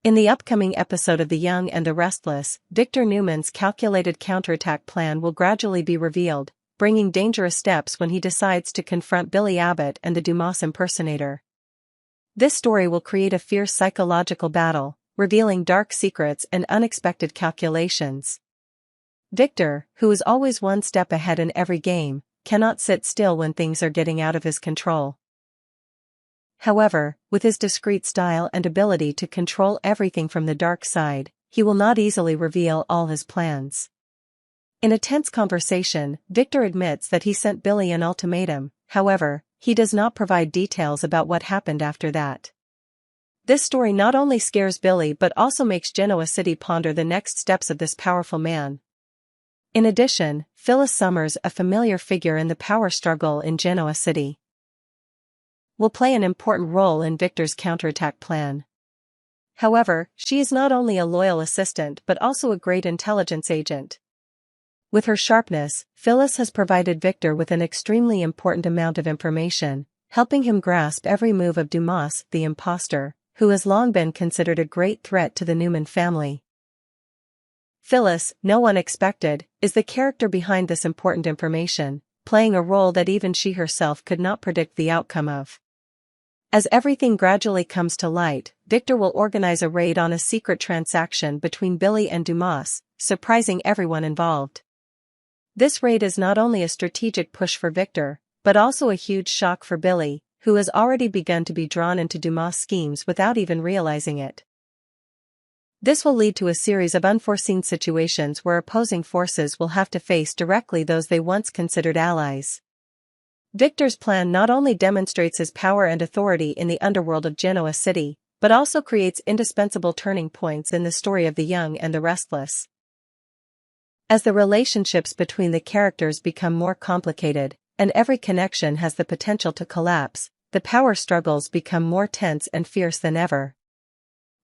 In the upcoming episode of The Young and the Restless, Victor Newman's calculated counterattack plan will gradually be revealed, bringing dangerous steps when he decides to confront Billy Abbott and the Dumas impersonator. This story will create a fierce psychological battle, revealing dark secrets and unexpected calculations. Victor, who is always one step ahead in every game, cannot sit still when things are getting out of his control. However, with his discreet style and ability to control everything from the dark side, he will not easily reveal all his plans. In a tense conversation, Victor admits that he sent Billy an ultimatum. However, he does not provide details about what happened after that. This story not only scares Billy but also makes Genoa City ponder the next steps of this powerful man. In addition, Phyllis Summers, a familiar figure in the power struggle in Genoa City, will play an important role in Victor's counterattack plan. However, she is not only a loyal assistant but also a great intelligence agent. With her sharpness, Phyllis has provided Victor with an extremely important amount of information, helping him grasp every move of Dumas, the imposter, who has long been considered a great threat to the Newman family. Phyllis, no one expected, is the character behind this important information, playing a role that even she herself could not predict the outcome of. As everything gradually comes to light, Victor will organize a raid on a secret transaction between Billy and Dumas, surprising everyone involved. This raid is not only a strategic push for Victor, but also a huge shock for Billy, who has already begun to be drawn into Dumas' schemes without even realizing it. This will lead to a series of unforeseen situations where opposing forces will have to face directly those they once considered allies. Victor's plan not only demonstrates his power and authority in the underworld of Genoa City, but also creates indispensable turning points in the story of The Young and the Restless. As the relationships between the characters become more complicated, and every connection has the potential to collapse, the power struggles become more tense and fierce than ever.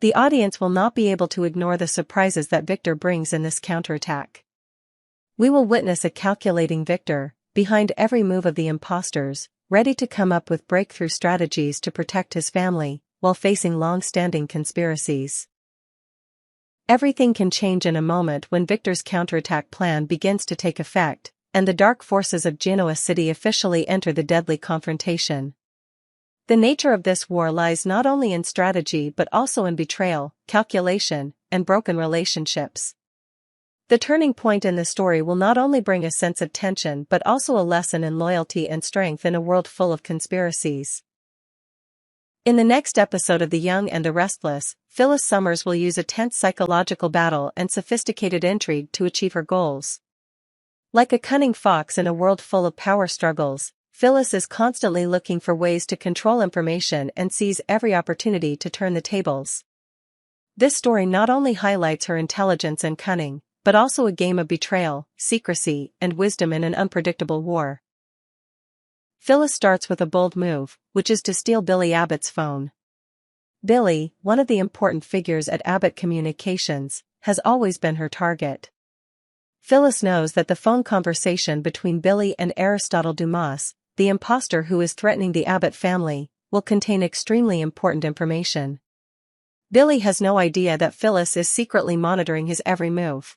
The audience will not be able to ignore the surprises that Victor brings in this counterattack. We will witness a calculating Victor, behind every move of the imposters, ready to come up with breakthrough strategies to protect his family, while facing long-standing conspiracies. Everything can change in a moment when Victor's counterattack plan begins to take effect, and the dark forces of Genoa City officially enter the deadly confrontation. The nature of this war lies not only in strategy but also in betrayal, calculation, and broken relationships. The turning point in the story will not only bring a sense of tension but also a lesson in loyalty and strength in a world full of conspiracies. In the next episode of The Young and the Restless, Phyllis Summers will use a tense psychological battle and sophisticated intrigue to achieve her goals. Like a cunning fox in a world full of power struggles, Phyllis is constantly looking for ways to control information and seize every opportunity to turn the tables. This story not only highlights her intelligence and cunning, but also a game of betrayal, secrecy, and wisdom in an unpredictable war. Phyllis starts with a bold move, which is to steal Billy Abbott's phone. Billy, one of the important figures at Abbott Communications, has always been her target. Phyllis knows that the phone conversation between Billy and Aristotle Dumas, the imposter who is threatening the Abbott family, will contain extremely important information. Billy has no idea that Phyllis is secretly monitoring his every move.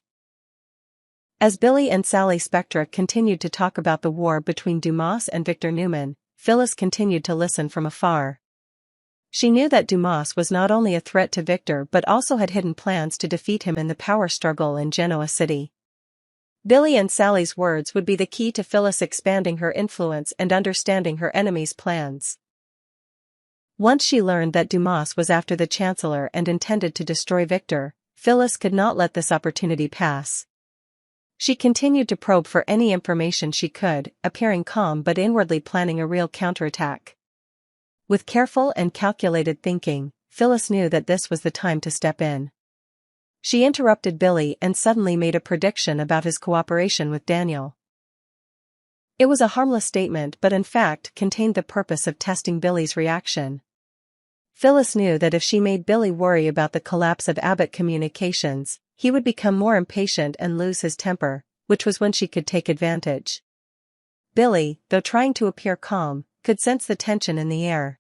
As Billy and Sally Spectra continued to talk about the war between Dumas and Victor Newman, Phyllis continued to listen from afar. She knew that Dumas was not only a threat to Victor but also had hidden plans to defeat him in the power struggle in Genoa City. Billy and Sally's words would be the key to Phyllis expanding her influence and understanding her enemy's plans. Once she learned that Dumas was after the Chancellor and intended to destroy Victor, Phyllis could not let this opportunity pass. She continued to probe for any information she could, appearing calm but inwardly planning a real counterattack. With careful and calculated thinking, Phyllis knew that this was the time to step in. She interrupted Billy and suddenly made a prediction about his cooperation with Daniel. It was a harmless statement but in fact contained the purpose of testing Billy's reaction. Phyllis knew that if she made Billy worry about the collapse of Abbott Communications, he would become more impatient and lose his temper, which was when she could take advantage. Billy, though trying to appear calm, could sense the tension in the air.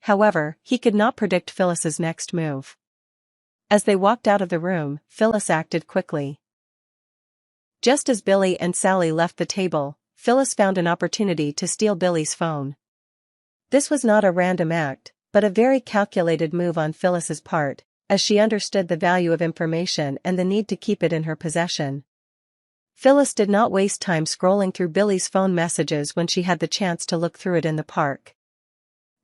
However, he could not predict Phyllis's next move. As they walked out of the room, Phyllis acted quickly. Just as Billy and Sally left the table, Phyllis found an opportunity to steal Billy's phone. This was not a random act, but a very calculated move on Phyllis's part, as she understood the value of information and the need to keep it in her possession. Phyllis did not waste time scrolling through Billy's phone messages when she had the chance to look through it in the park.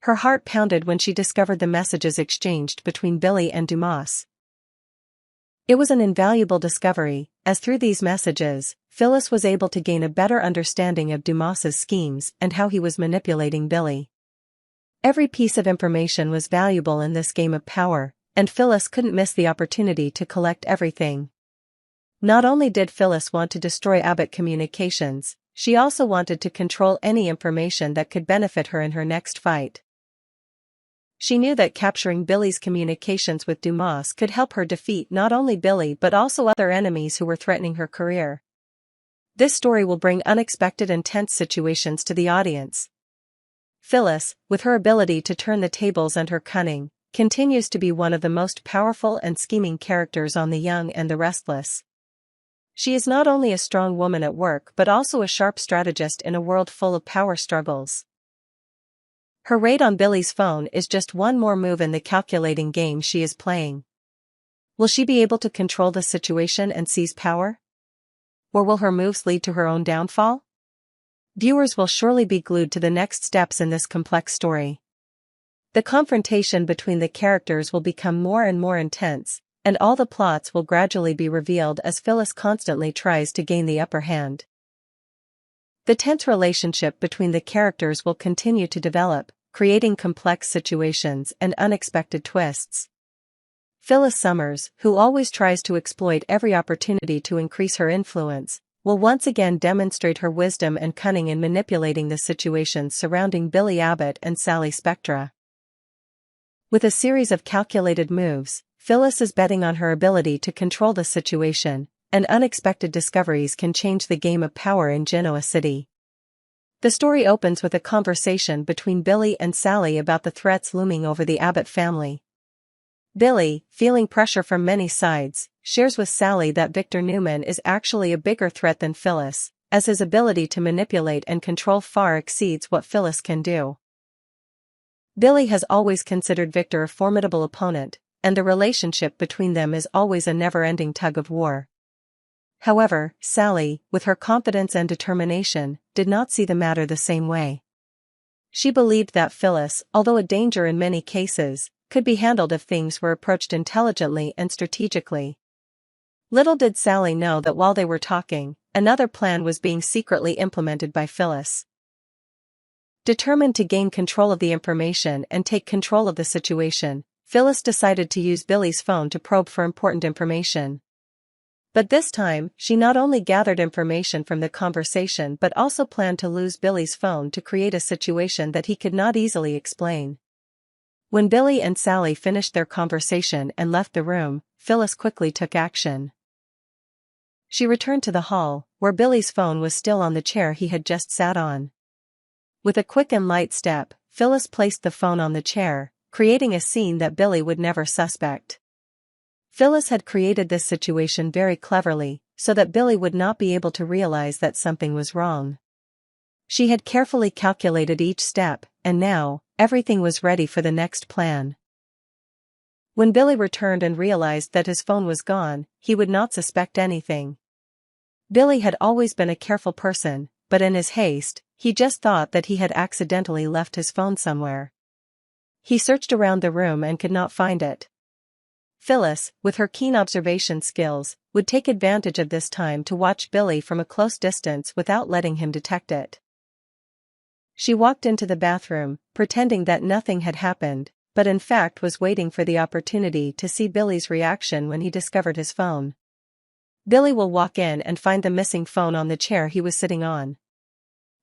Her heart pounded when she discovered the messages exchanged between Billy and Dumas. It was an invaluable discovery, as through these messages, Phyllis was able to gain a better understanding of Dumas's schemes and how he was manipulating Billy. Every piece of information was valuable in this game of power, and Phyllis couldn't miss the opportunity to collect everything. Not only did Phyllis want to destroy Abbott Communications, she also wanted to control any information that could benefit her in her next fight. She knew that capturing Billy's communications with Dumas could help her defeat not only Billy but also other enemies who were threatening her career. This story will bring unexpected and tense situations to the audience. Phyllis, with her ability to turn the tables and her cunning, continues to be one of the most powerful and scheming characters on The Young and the Restless. She is not only a strong woman at work but also a sharp strategist in a world full of power struggles. Her raid on Billy's phone is just one more move in the calculating game she is playing. Will she be able to control the situation and seize power? Or will her moves lead to her own downfall? Viewers will surely be glued to the next steps in this complex story. The confrontation between the characters will become more and more intense, and all the plots will gradually be revealed as Phyllis constantly tries to gain the upper hand. The tense relationship between the characters will continue to develop, creating complex situations and unexpected twists. Phyllis Summers, who always tries to exploit every opportunity to increase her influence, will once again demonstrate her wisdom and cunning in manipulating the situations surrounding Billy Abbott and Sally Spectra. With a series of calculated moves, Phyllis is betting on her ability to control the situation, and unexpected discoveries can change the game of power in Genoa City. The story opens with a conversation between Billy and Sally about the threats looming over the Abbott family. Billy, feeling pressure from many sides, shares with Sally that Victor Newman is actually a bigger threat than Phyllis, as his ability to manipulate and control far exceeds what Phyllis can do. Billy has always considered Victor a formidable opponent, and the relationship between them is always a never-ending tug-of-war. However, Sally, with her confidence and determination, did not see the matter the same way. She believed that Phyllis, although a danger in many cases, could be handled if things were approached intelligently and strategically. Little did Sally know that while they were talking, another plan was being secretly implemented by Phyllis. Determined to gain control of the information and take control of the situation, Phyllis decided to use Billy's phone to probe for important information. But this time, she not only gathered information from the conversation but also planned to lose Billy's phone to create a situation that he could not easily explain. When Billy and Sally finished their conversation and left the room, Phyllis quickly took action. She returned to the hall, where Billy's phone was still on the chair he had just sat on. With a quick and light step, Phyllis placed the phone on the chair, creating a scene that Billy would never suspect. Phyllis had created this situation very cleverly, so that Billy would not be able to realize that something was wrong. She had carefully calculated each step, and now, everything was ready for the next plan. When Billy returned and realized that his phone was gone, he would not suspect anything. Billy had always been a careful person, but in his haste, he just thought that he had accidentally left his phone somewhere. He searched around the room and could not find it. Phyllis, with her keen observation skills, would take advantage of this time to watch Billy from a close distance without letting him detect it. She walked into the bathroom, pretending that nothing had happened, but in fact was waiting for the opportunity to see Billy's reaction when he discovered his phone. Billy will walk in and find the missing phone on the chair he was sitting on.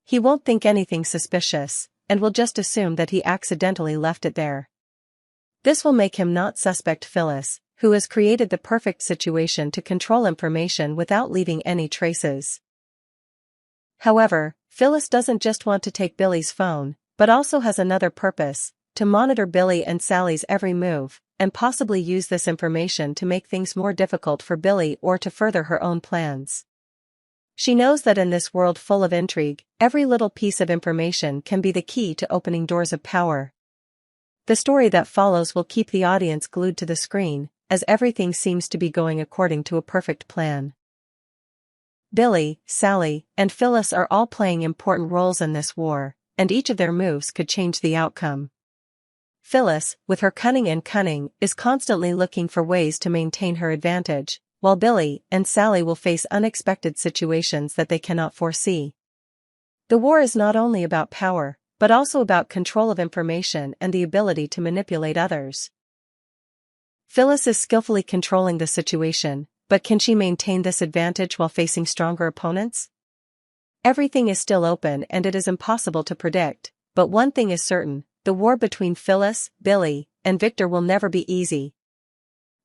He won't think anything suspicious, and will just assume that he accidentally left it there. This will make him not suspect Phyllis, who has created the perfect situation to control information without leaving any traces. However, Phyllis doesn't just want to take Billy's phone, but also has another purpose: to monitor Billy and Sally's every move, and possibly use this information to make things more difficult for Billy or to further her own plans. She knows that in this world full of intrigue, every little piece of information can be the key to opening doors of power. The story that follows will keep the audience glued to the screen, as everything seems to be going according to a perfect plan. Billy, Sally, and Phyllis are all playing important roles in this war, and each of their moves could change the outcome. Phyllis, with her cunning, is constantly looking for ways to maintain her advantage, while Billy and Sally will face unexpected situations that they cannot foresee. The war is not only about power, but also about control of information and the ability to manipulate others. Phyllis is skillfully controlling the situation, but can she maintain this advantage while facing stronger opponents? Everything is still open and it is impossible to predict, but one thing is certain: the war between Phyllis, Billy, and Victor will never be easy.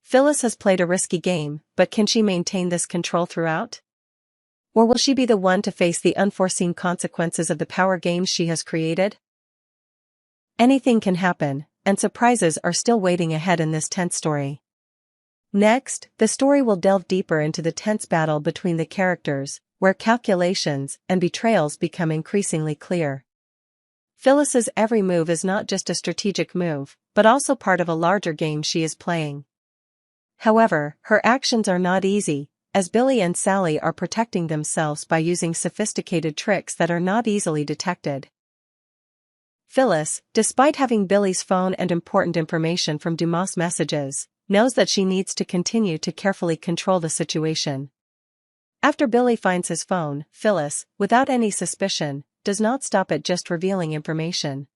Phyllis has played a risky game, but can she maintain this control throughout? Or will she be the one to face the unforeseen consequences of the power games she has created? Anything can happen, and surprises are still waiting ahead in this tense story. Next, the story will delve deeper into the tense battle between the characters, where calculations and betrayals become increasingly clear. Phyllis's every move is not just a strategic move, but also part of a larger game she is playing. However, her actions are not easy, as Billy and Sally are protecting themselves by using sophisticated tricks that are not easily detected. Phyllis, despite having Billy's phone and important information from Dumas' messages, knows that she needs to continue to carefully control the situation. After Billy finds his phone, Phyllis, without any suspicion, does not stop at just revealing information.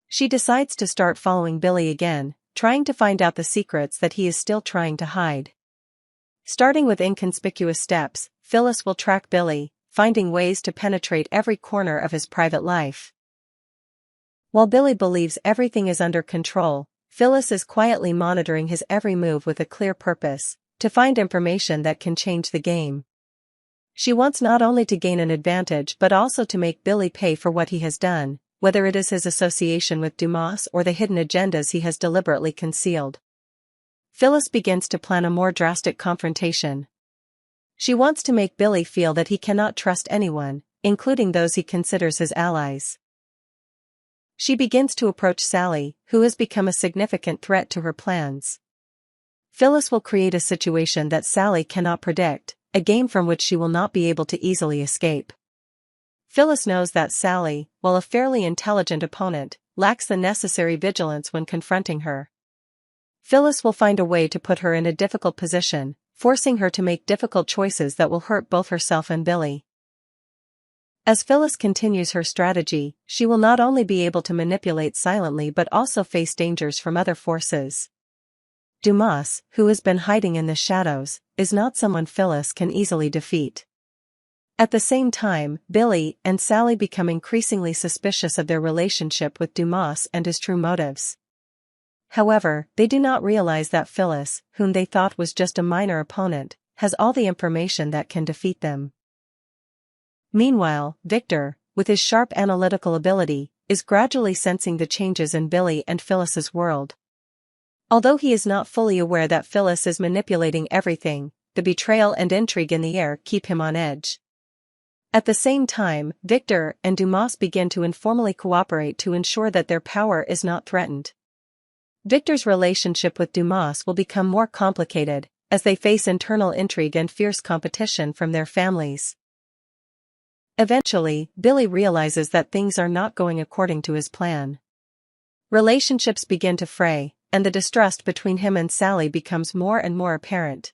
She decides to start following Billy again, trying to find out the secrets that he is still trying to hide. Starting with inconspicuous steps, Phyllis will track Billy, finding ways to penetrate every corner of his private life. While Billy believes everything is under control, Phyllis is quietly monitoring his every move with a clear purpose: to find information that can change the game. She wants not only to gain an advantage but also to make Billy pay for what he has done, whether it is his association with Dumas or the hidden agendas he has deliberately concealed. Phyllis begins to plan a more drastic confrontation. She wants to make Billy feel that he cannot trust anyone, including those he considers his allies. She begins to approach Sally, who has become a significant threat to her plans. Phyllis will create a situation that Sally cannot predict, a game from which she will not be able to easily escape. Phyllis knows that Sally, while a fairly intelligent opponent, lacks the necessary vigilance when confronting her. Phyllis will find a way to put her in a difficult position, forcing her to make difficult choices that will hurt both herself and Billy. As Phyllis continues her strategy, she will not only be able to manipulate silently but also face dangers from other forces. Dumas, who has been hiding in the shadows, is not someone Phyllis can easily defeat. At the same time, Billy and Sally become increasingly suspicious of their relationship with Dumas and his true motives. However, they do not realize that Phyllis, whom they thought was just a minor opponent, has all the information that can defeat them. Meanwhile, Victor, with his sharp analytical ability, is gradually sensing the changes in Billy and Phyllis's world. Although he is not fully aware that Phyllis is manipulating everything, the betrayal and intrigue in the air keep him on edge. At the same time, Victor and Dumas begin to informally cooperate to ensure that their power is not threatened. Victor's relationship with Dumas will become more complicated, as they face internal intrigue and fierce competition from their families. Eventually, Billy realizes that things are not going according to his plan. Relationships begin to fray, and the distrust between him and Sally becomes more and more apparent.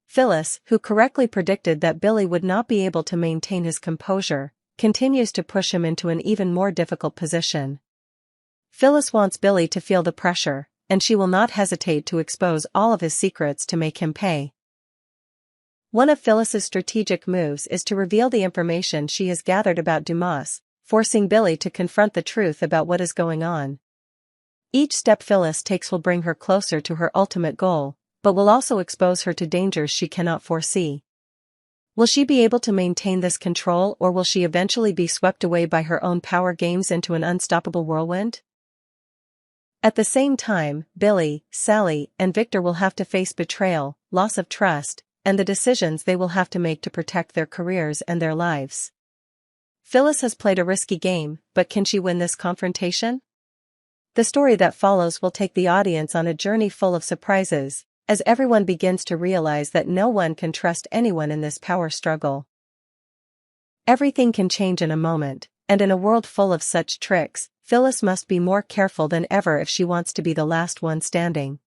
Phyllis, who correctly predicted that Billy would not be able to maintain his composure, continues to push him into an even more difficult position. Phyllis wants Billy to feel the pressure, and she will not hesitate to expose all of his secrets to make him pay. One of Phyllis's strategic moves is to reveal the information she has gathered about Dumas, forcing Billy to confront the truth about what is going on. Each step Phyllis takes will bring her closer to her ultimate goal, but will also expose her to dangers she cannot foresee. Will she be able to maintain this control, or will she eventually be swept away by her own power games into an unstoppable whirlwind? At the same time, Billy, Sally, and Victor will have to face betrayal, loss of trust, and the decisions they will have to make to protect their careers and their lives. Phyllis has played a risky game, but can she win this confrontation? The story that follows will take the audience on a journey full of surprises, as everyone begins to realize that no one can trust anyone in this power struggle. Everything can change in a moment, and in a world full of such tricks, Phyllis must be more careful than ever if she wants to be the last one standing.